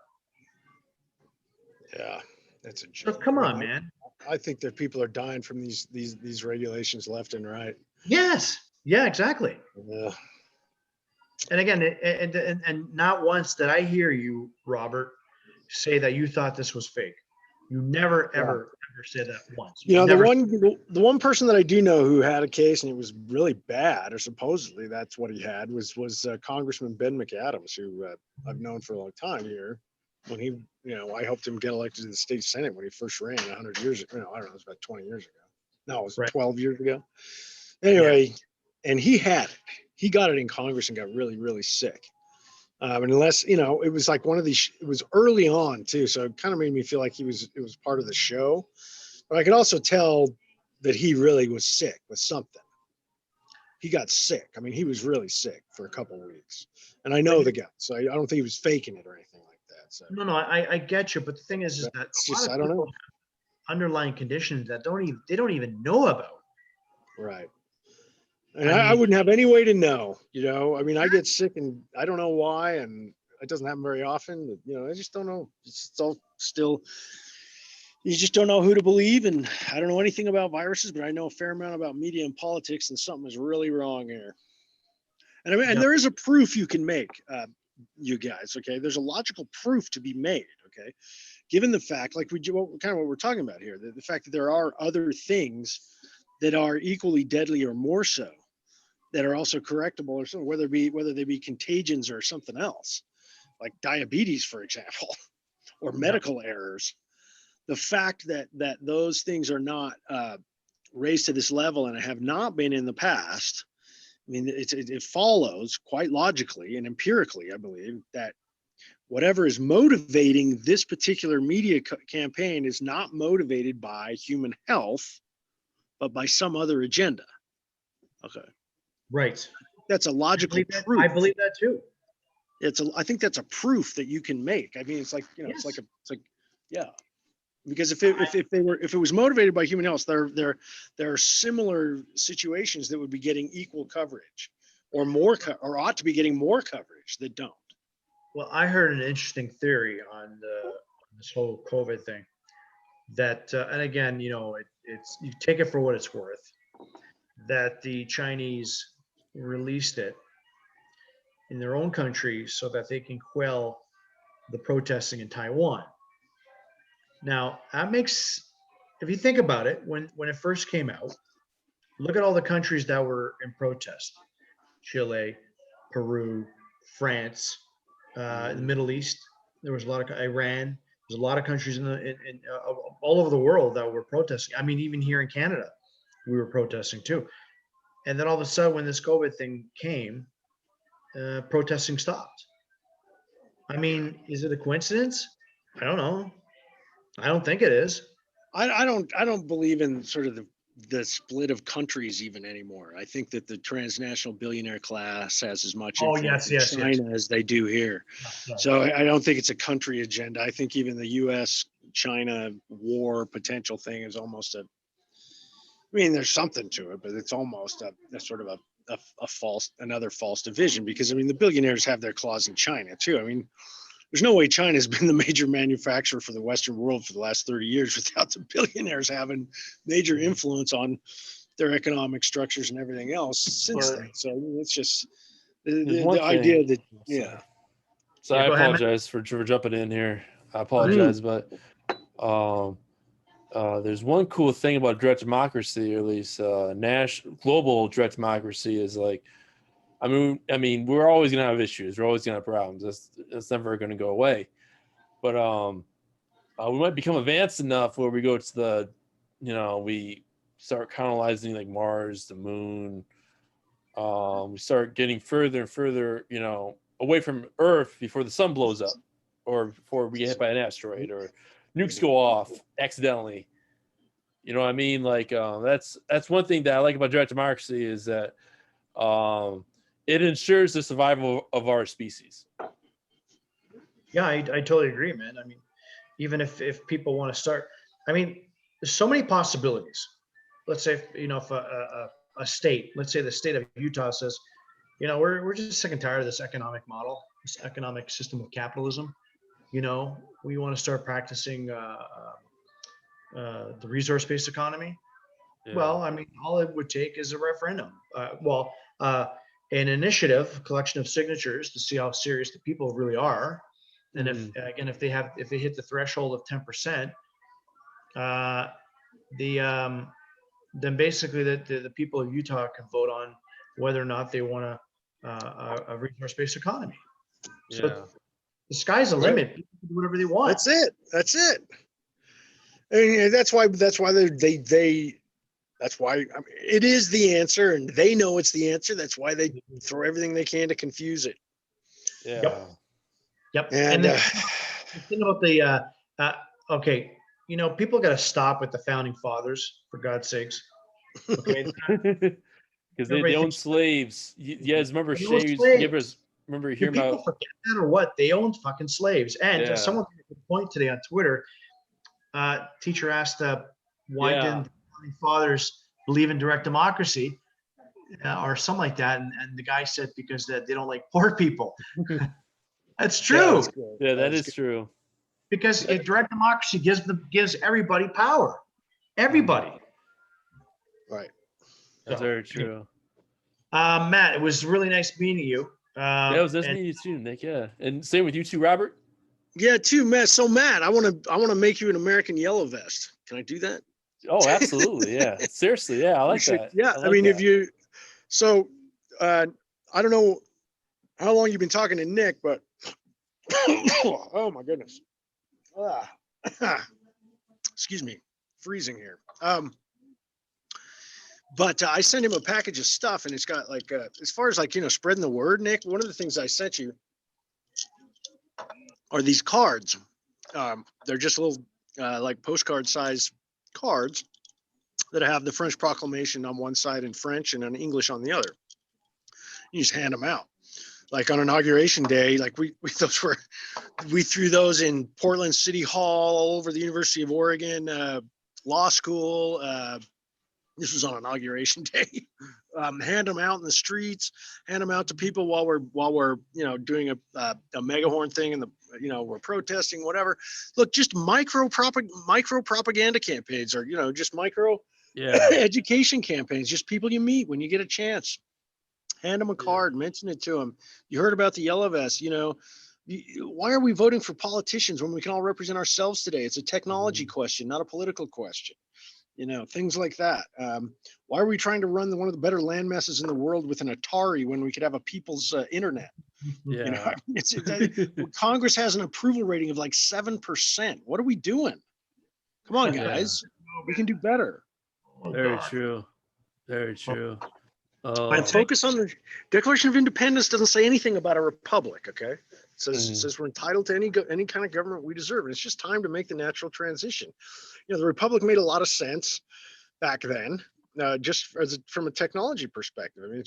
Yeah, that's a So joke. come I on, mean, man. I think that people are dying from these regulations left and right. Yes. Yeah, exactly. Yeah. And again, and not once did I hear you, Robert, say that you thought this was fake. You never, ever said that once. You know, never, the one person that I do know who had a case and it was really bad, or supposedly that's what he had, was Congressman Ben McAdams, who I've known for a long time here. When he, you know, I helped him get elected to the state senate when he first ran 100 years ago. No, I don't know, it was about 20 years ago. No, it was Right. 12 years ago. Anyway, and he had it. He got it in Congress and got really, really sick. And unless, you know, it was like one of these, it was early on too. So it kind of made me feel like it was part of the show. But I could also tell that he really was sick with something. He got sick. I mean, he was really sick for a couple of weeks. And I know the guy. So I don't think he was faking it or anything like that. So no, I get you. But the thing is that it's a lot just, of I don't know. people have underlying conditions that they don't even know about. Right. And I I mean- wouldn't have any way to know, you know. I mean, I get sick and I don't know why, and it doesn't happen very often. But, you know, I just don't know. It's all still, you just don't know who to believe. And I don't know anything about viruses, but I know a fair amount about media and politics, and something is really wrong here. And I mean, and Yeah. there is a proof you can make, you guys. Okay, there's a logical proof to be made. Okay, given the fact, like kind of what we're talking about here, the fact that there are other things that are equally deadly or more so, that are also correctable, or something, whether they be contagions or something else, like diabetes, for example, or medical errors. The fact that those things are not raised to this level and have not been in the past, I mean, it follows quite logically and empirically, I believe, that whatever is motivating this particular media campaign is not motivated by human health, but by some other agenda. Okay. Right. That's a logical proof. I believe that too. I think that's a proof that you can make. I mean, it's like, you know, Yes. it's like, yeah. Because if it was motivated by human health, there are similar situations that would be getting equal coverage, or more, or ought to be getting more coverage that don't. Well, I heard an interesting theory on this whole COVID thing. That and again, you know, it's you take it for what it's worth. That the Chinese released it in their own country so that they can quell the protesting in Taiwan. Now, that makes, if you think about it, when it first came out, look at all the countries that were in protest: Chile, Peru, France, the Middle East. There was a lot of Iran. There's a lot of countries in all over the world that were protesting. I mean, even here in Canada, we were protesting too. And then all of a sudden, when this COVID thing came, protesting stopped. I mean, is it a coincidence? I don't know. I don't think it is. I don't believe in sort of the split of countries even anymore. I think that the transnational billionaire class has as much Oh, influence yes, in yes, China as they do here. Yes. So I don't think it's a country agenda. I think even the U.S. China war potential thing is almost I mean, there's something to it, but it's almost a sort of another false division, because I mean, the billionaires have their claws in China too. I mean, there's no way China's been the major manufacturer for the Western world for the last 30 years without the billionaires having major influence on their economic structures and everything else since But- then. So I mean, it's just There's one the idea thing- that, Sorry. yeah. So Yeah, I go ahead, man. apologize for jumping in here. I apologize, but there's one cool thing about direct democracy, or at least global direct democracy, is like, I mean, we're always gonna have issues. We're always gonna have problems. That's never gonna go away. But we might become advanced enough where we go to we start colonizing like Mars, the moon. We start getting further and further, away from Earth before the sun blows up, or before we get hit by an asteroid, or nukes go off accidentally. You know what I mean? Like that's one thing that I like about direct democracy, is that it ensures the survival of our species. Yeah, I totally agree, man. I mean, even if people want to start, I mean, there's so many possibilities. Let's say, if a state, let's say the state of Utah says, we're just sick and tired of this economic model, this economic system of capitalism. We want to start practicing the resource-based economy. Yeah. Well, I mean, all it would take is a referendum. An initiative, a collection of signatures to see how serious the people really are. And if they hit the threshold of 10%, then basically the people of Utah can vote on whether or not they want a resource-based economy. So Yeah. the sky's the limit. People can do whatever they want. That's it. And that's why I mean, it is the answer, and they know it's the answer. That's why they throw everything they can to confuse it. Yeah. Yep. And the thing about okay, people got to stop with the founding fathers, for God's sakes. Okay. Because they own slaves. You guys remember They own Shane? slaves. Remember Do hearing people about? forget that or what? They owned fucking slaves. And Yeah. someone made a good point today on Twitter. Teacher asked, why Yeah. didn't the founding fathers believe in direct democracy or something like that? And the guy said, because they don't like poor people. That's true. Yeah, that is true. Because if direct democracy gives everybody power. Everybody. Right. That's So, very true. Matt, it was really nice meeting you. Yeah, it was nice meeting you too, Nick. Yeah, and same with you too, Robert. Yeah, too, Matt. So Matt, I want to make you an American Yellow Vest. Can I do that? Oh, absolutely. Yeah. Seriously. Yeah, I like that. Yeah, I I mean, like so I don't know how long you've been talking to Nick, but oh my goodness. Excuse me, freezing here. But I sent him a package of stuff, and it's got like, as far as like, spreading the word, Nick, one of the things I sent you are these cards. They're just little like postcard size cards that have the French Proclamation on one side in French and in English on the other. You just hand them out. Like on Inauguration Day, like we threw those in Portland City Hall, all over the University of Oregon Law School. This was on Inauguration Day. Hand them out in the streets, hand them out to people while we're doing a megahorn thing, and we're protesting, whatever. Look, just micro propaganda campaigns, or just micro education campaigns. Just people you meet when you get a chance. Hand them a card, mention it to them. You heard about the Yellow Vest, why are we voting for politicians when we can all represent ourselves today? It's a technology question, not a political question. Things like that. Why are we trying to run one of the better land masses in the world with an Atari when we could have a people's internet? Yeah. Congress has an approval rating of like 7%. What are we doing? Come on, Yeah. guys. We can do better. Oh, Very God. true. Very true. But Focus on the Declaration of Independence doesn't say anything about a republic. Okay, it says we're entitled to any kind of government we deserve, and it's just time to make the natural transition. The republic made a lot of sense back then, just from a technology perspective. I mean,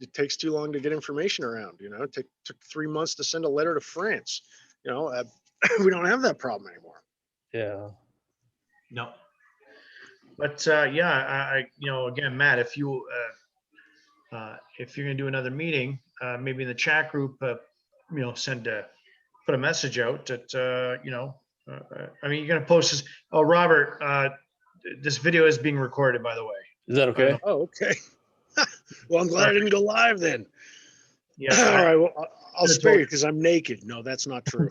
it takes too long to get information around. It took 3 months to send a letter to France. We don't have that problem anymore. Yeah. no. But I again, Matt, if you're gonna do another meeting, maybe in the chat group, put a message out that I mean, you're gonna post this. Oh, Robert, this video is being recorded, by the way. Is that okay? Oh, okay. Well, I'm glad I didn't go live then. Yeah. All right. Well, I'll That's spare you all. because I'm naked. No, that's not true.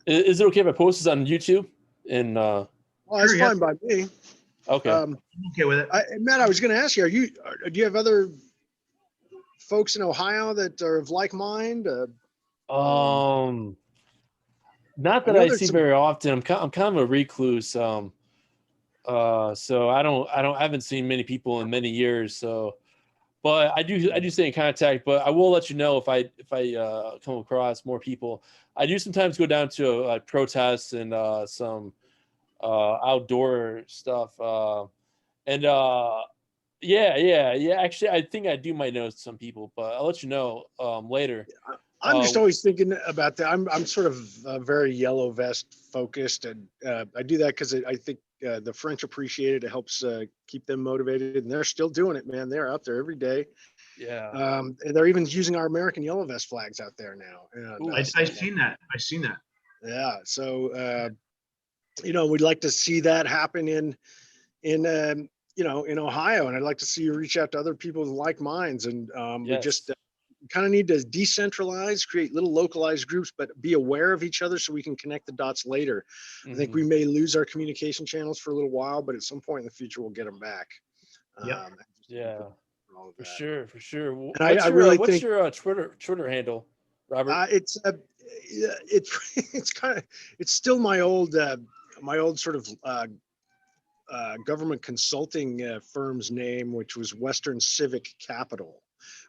Is it okay if I post this on YouTube? And Well, that's Sure, yeah. fine by me. okay. I'm okay with it. Matt, I was going to ask you, do you have other folks in Ohio that are of like mind? Not I that know I there's see some- very often. I'm kind of a recluse. So I haven't seen many people in many years. So, but I do stay in contact. But I will let you know if I come across more people. I do sometimes go down to protests and some outdoor stuff. Yeah. Actually, I think I do might know some people, but I'll let you know later. I'm just always thinking about that. I'm sort of very yellow vest focused, and I do that because I think the French appreciate it. It helps keep them motivated, and they're still doing it, man. They're out there every day. Yeah. And they're even using our American yellow vest flags out there now. And, Ooh. I've seen that. I've seen that. yeah. So we'd like to see that happen in Ohio, and I'd like to see you reach out to other people with like minds. And we just kind of need to decentralize, create little localized groups, but be aware of each other so we can connect the dots later. I think we may lose our communication channels for a little while, but at some point in the future, we'll get them back. Yep. Yeah. For sure. And I really think your Twitter handle, Robert? it's still my old sort of government consulting firm's name, which was Western Civic Capital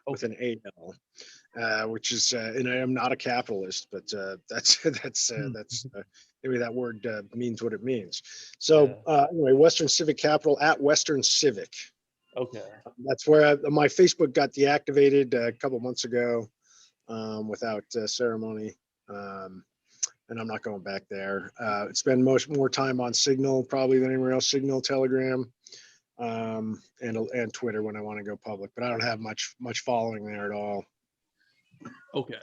with an AL, which is, and I am not a capitalist, but that's maybe that word means what it means. So anyway, Western Civic Capital at Western Civic. Okay. That's where my Facebook got deactivated a couple months ago without ceremony. And I'm not going back there. Spend more time on Signal probably than anywhere else. Signal, Telegram, and Twitter when I want to go public. But I don't have much following there at all. Okay.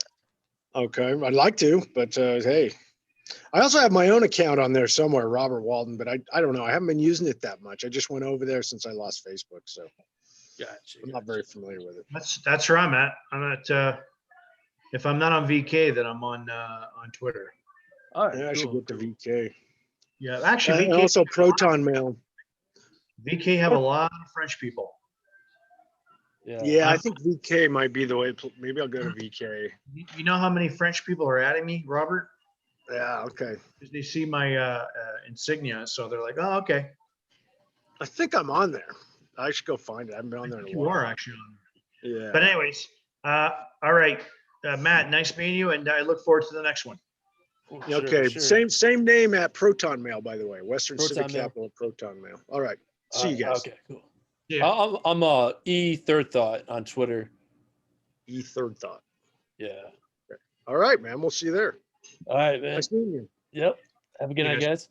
I'd like to, but hey, I also have my own account on there somewhere, Robert Walden. But I don't know. I haven't been using it that much. I just went over there since I lost Facebook, so Gotcha. I'm not very familiar with it. That's where I'm at. I'm at. If I'm not on VK, then I'm on Twitter. All right. Yeah, I should get to VK. Yeah, actually, And VK also Proton Mail. VK have a lot of French people. Yeah, I think VK might be the way. Maybe I'll go to VK. You know how many French people are adding me, Robert? Yeah, okay. Because they see my insignia, so they're like, "Oh, okay." I think I'm on there. I should go find it. I haven't been on there in a You while. are actually on. Yeah. But anyways, all right, Matt, nice meeting you, and I look forward to the next one. Okay. Same name at Proton Mail, by the way. Western Proton Civic Mail. Capital Proton Mail. All right. See you guys. Okay, cool. Yeah. I'm E Third Thought on Twitter. E Third Thought. Yeah. All right, man. We'll see you there. All right, man. Nice meeting you. Yep. Have a good night, guys.